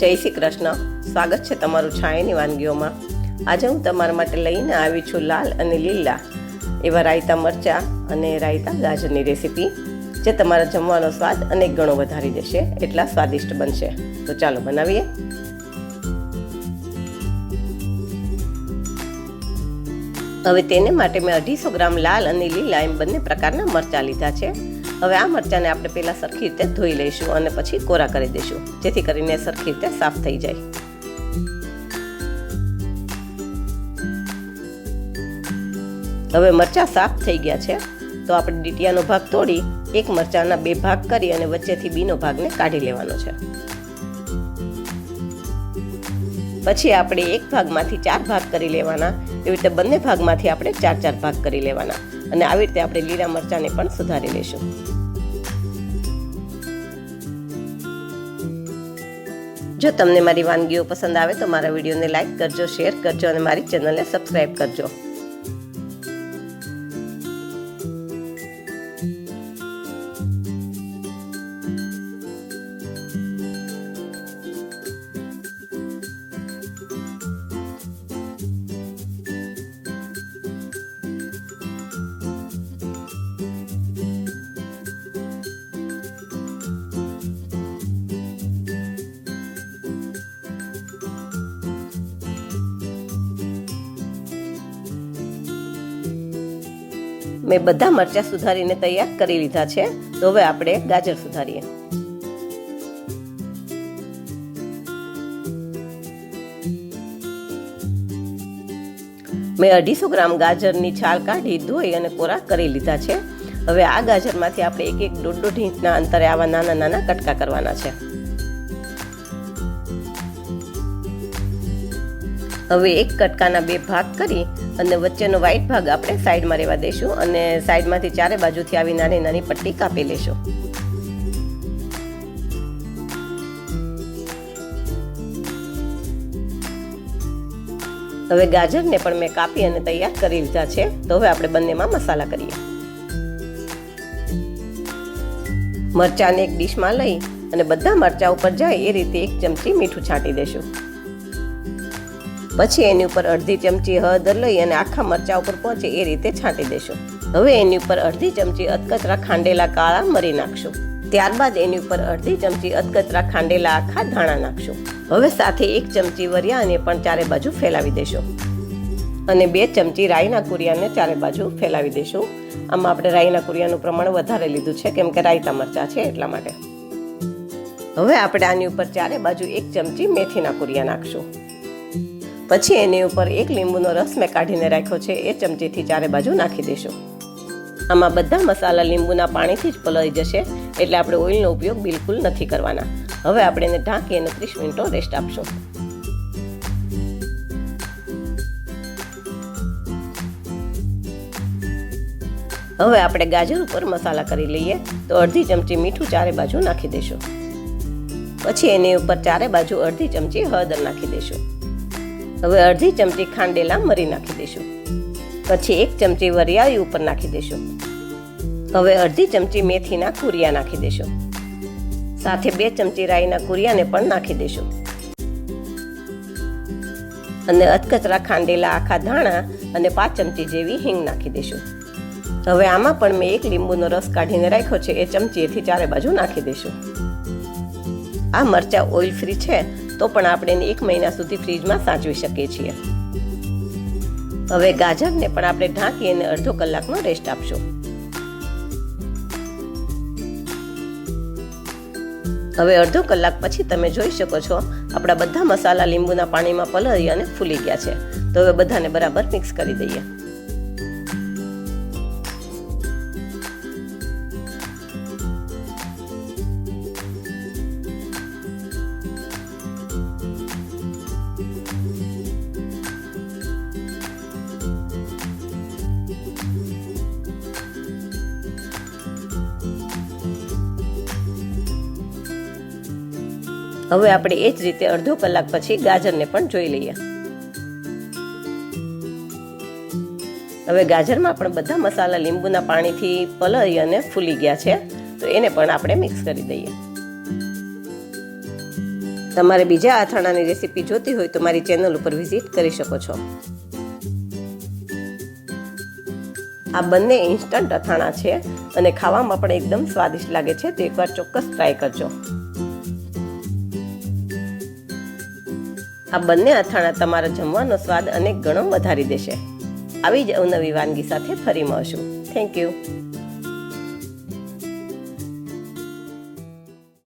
જય શ્રી કૃષ્ણ. સ્વાગત છે તમારું છાયાની વાનગીઓમાં. આજે હું તમારા માટે લઈને આવી છું લાલ અને લીલા એવા રાયતા મરચાં અને રાયતા ગાજરની રેસીપી, જે તમારા જમવાનો સ્વાદ અનેક ગણો વધારી દેશે, એટલા સ્વાદિષ્ટ બનશે. તો ચાલો બનાવીએ. હવે તેને માટે મેં 250 ગ્રામ લાલ અને લીલા એમ બંને પ્રકારના મરચાં લીધા છે. હવે આ મરચાંને આપણે પહેલાં સરખી રીતે ધોઈ લઈશું અને પછી કોરા કરી દઈશું, જેથી કરીને સરખી રીતે સાફ થઈ જાય. હવે મરચાં સાફ થઈ ગયા છે, તો આપણે ડીટીયાનો ભાગ તોડી એક મરચાંના 2 ભાગ કરી અને વચ્ચેથી બીનો ભાગને કાઢી લેવાનો છે. પછી આપણે એક ભાગમાંથી 4 ભાગ કરી લેવાના. એવી રીતે બંને ભાગમાંથી આપણે 4 ભાગ કરી લેવાના અને આવી રીતે આપણે લીલા મરચાંને પણ સુધારી લઈશું. જો તમને મારી વાનગીઓ પસંદ આવે તો મારા વિડીયોને લાઈક કરજો, શેર કરજો અને મારી ચેનલને સબસ્ક્રાઈબ કરજો. મેં બધા મરચાં સુધારીને તૈયાર કરી લીધા છે. તો હવે આપણે ગાજર સુધારીએ. મેં 250 ગ્રામ ગાજરની છાલ કાઢી ધોઈ અને કોરા કરી લીધા છે. હવે આ ગાજરમાંથી આપણે 1-1, 1.5 ઇંચના અંતરે આવા નાના નાના કટકા કરવાના છે. હવે એક કટકાના 2 ભાગ કરી અને વચ્ચેનો વ્હાઈટ ભાગ આપણે સાઈડમાં રહેવા દઈશું અને સાઈડમાંથી ચારે બાજુથી આવી નાની નાની પટ્ટી કાપી લઈશું. હવે ગાજરને પણ મેં કાપી અને તૈયાર કરી લીધા છે. તો હવે આપણે બંનેમાં મસાલા કરીએ. મરચાંને એક ડીશમાં લઈ અને બધા મરચાં ઉપર જાય એ રીતે 1 ચમચી મીઠું છાંટી દેશું. પછી એની ઉપર 1/2 ચમચી હળદર લઈ અને આખા મરચાં ઉપર પહોંચે એ રીતે છાંટી દેશું. હવે એની ઉપર 1/2 ચમચી અધકચરા ખાંડેલા કાળા મરી નાખશું. ત્યારબાદ એની ઉપર 1/2 ચમચી અધકચરા ખાંડેલા આખા ધાણા નાખશું. હવે સાથે 1 ચમચી વરિયાને પણ ચારે બાજુ ફેલાવી દેશું અને 2 ચમચી રાઈના કુરિયાને ચારે બાજુ ફેલાવી દેશું. આમાં આપણે રાઈના કુરિયાનું પ્રમાણ વધારે લીધું છે, કેમ કે રાયતા મરચાં છે એટલા માટે. હવે આપણે આની ઉપર ચારે બાજુ 1 ચમચી મેથીના કુરિયા નાખશું. પછી એની ઉપર 1 લીંબુનો રસ મેં કાઢીને રાખ્યો છે, એ ચમચીથી ચારે બાજુ નાખી દઈશું. આમાં બધા મસાલા લીંબુના પાણીથી જ પલળી જશે, એટલે આપણે ઓઇલનો ઉપયોગ બિલકુલ નથી કરવાના. હવે આપણે એને ઢાંકી અને 30 મિનિટનો રેસ્ટ આપશું. હવે આપણે ગાજર ઉપર મસાલા કરી લઈએ. તો 1/2 ચમચી મીઠું ચારે બાજુ નાખી દઈશું. પછી એની ઉપર ચારે બાજુ 1/2 ચમચી હળદર નાખી દઈશું. હવે 1/2 ચમચી ખાંડેલા મરી નાખી દઈશું. પછી 1 ચમચી વરિયાળી ઉપર નાખી દઈશું. હવે 1/2 ચમચી મેથીના કુરિયા નાખી દઈશું. સાથે 2 ચમચી રાઈના કુરિયાને પણ નાખી દઈશું અને અધકચરા ખાંડેલા આખા ધાણા અને 5 ચમચી જેવી હિંગ નાખી દઈશું. હવે આમાં પણ મેં 1 લીંબુનો રસ કાઢીને રાખ્યો છે, એ ચમચીએથી ચારે બાજુ નાખી દઈશું. આ મરચાં ઓઇલ ફ્રી છે, તો પણ આપણે એને 1 મહિના સુધી ફ્રીજમાં સાચવી શકીએ છીએ. હવે ગાજરને પણ આપણે ઢાંકી અને અડધો કલાકનો રેસ્ટ આપશું. હવે અડધો કલાક પછી તમે જોઈ શકો છો આપણા બધા મસાલા લીંબુના પાણીમાં પલળી અને ફૂલી ગયા છે. તો હવે બધાને બરાબર મિક્સ કરી દઈએ. હવે આપણે એ જ રીતે અડધો કલાક પછી ગાજરને પણ જોઈ લઈએ. હવે ગાજરમાં પણ બધા મસાલા લીંબુના પાણીથી પલળી અને ફૂલી ગયા છે, તો એને પણ આપણે મિક્સ કરી દઈએ. તમારે બીજા અથાણાની રેસીપી જોતી હોય તો મારી ચેનલ ઉપર વિઝિટ કરી શકો છો. આ બંને ઇન્સ્ટન્ટ અથાણા છે અને ખાવામાં પણ એકદમ સ્વાદિષ્ટ લાગે છે, તો એકવાર ચોક્કસ ટ્રાય કરજો. આ બંને અથાણા તમારા જમવાનો સ્વાદ અનેક ગણો વધારી દેશે. આવી જ અવનવી વાનગી સાથે ફરી મળશું. Thank you.